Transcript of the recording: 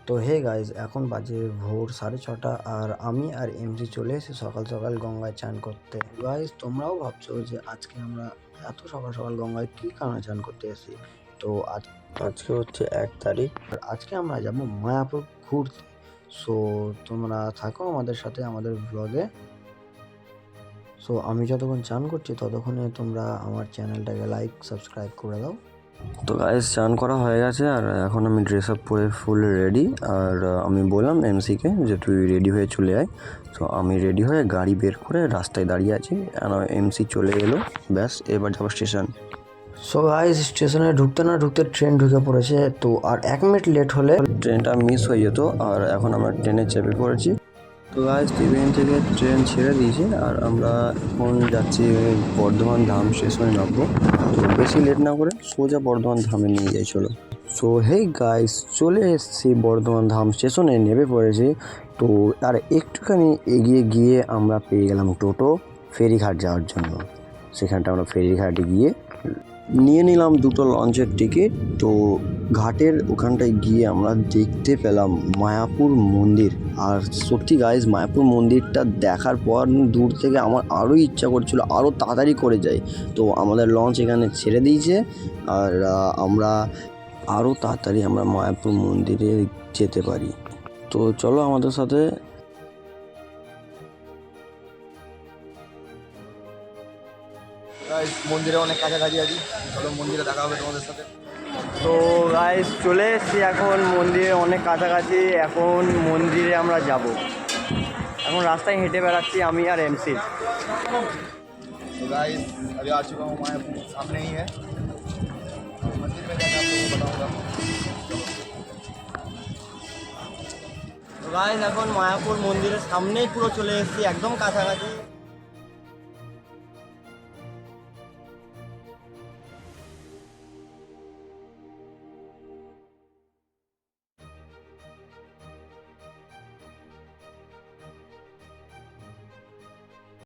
তো hey guys, এখন বাজে ভোর 6:30 আর আমি আর এমজি চলে এসেছি সকাল সকাল গঙ্গায় চান করতে। গাইজ, তোমরাও ভাবছো যে আজকে আমরা এত সকাল সকাল গঙ্গায় কী কারণে চান করতে এসেছি। তো আজকে হচ্ছে 1 তারিখ আর আজকে আমরা যাব মায়াপুর ঘুরতে। সো তোমরা থাকো আমাদের সাথে আমাদের ব্লগে। সো আমি যতক্ষণ চান করছি ততক্ষণে তোমরা আমার চ্যানেলটাকে লাইক সাবস্ক্রাইব করে দাও। তো গাইস, চান করা হয়ে গেছে আর এখন আমি ড্রেস আপ পরে ফুল রেডি। আর আমি বললাম এমসিকে যে তুই রেডি হয়ে চলে আয়। তো আমি রেডি হয়ে গাড়ি বের করে রাস্তায় দাঁড়িয়ে আছি। এমসি চলে এলো, ব্যাস এবার যাবো স্টেশন। সো গাইস, স্টেশনে ঢুকতে না ঢুকতে ট্রেন ঢুকে পড়েছে। তো আর 1 মিনিট লেট হলে ট্রেনটা মিস হয়ে যেত। আর এখন আমরা ট্রেনে চেপে পড়েছি। তো গাইস, ত্রিবেণী থেকে ট্রেন ছেড়ে দিয়েছে আর আমরা এখন যাচ্ছি বর্ধমান ধাম স্টেশনে নামবো। তো বেশি লেট না করে সোজা বর্ধমান ধামে নিয়ে যাই চলো। সো হেই গাইস, চলে এসেছি বর্ধমান ধাম স্টেশনে, নেমে পড়েছি। তো আর একটুখানি এগিয়ে গিয়ে আমরা পেয়ে গেলাম টোটো ফেরিঘাট যাওয়ার জন্য। সেখানটা আমরা ফেরিঘাটে গিয়ে নিয়ে নিলাম 2টো লঞ্চের টিকিট। তো ঘাটের ওখানটায় গিয়ে আমরা দেখতে পেলাম মায়াপুর মন্দির। আর সত্যি গাইজ, মায়াপুর মন্দিরটা দেখার পর দূর থেকে আমার আরও ইচ্ছা করছিল আরও তাড়াতাড়ি করে যাই। তো আমাদের লঞ্চ এখানে ছেড়ে দিয়েছে আর আমরা আরও তাড়াতাড়ি আমরা মায়াপুর মন্দিরে যেতে পারি। তো চলো আমাদের সাথে। মন্দিরে অনেক কাছাকাছি আছি, চলো মন্দিরে দেখা হবে তোমাদের সাথে। তো গাইস, চলে এসেছি এখন মন্দিরে অনেক কাছাকাছি। এখন মন্দিরে আমরা যাব। এখন রাস্তায় হেঁটে বেড়াচ্ছি আমি আর এমসি। तो गाइस, अभी आ चुका हूँ मायापुर, सामने ही है मंदिर में, जाकर आपको बताऊंगा। তো গাইস, এখন মায়াপুর মন্দিরের সামনেই পুরো চলে এসেছি, একদম কাছাকাছি।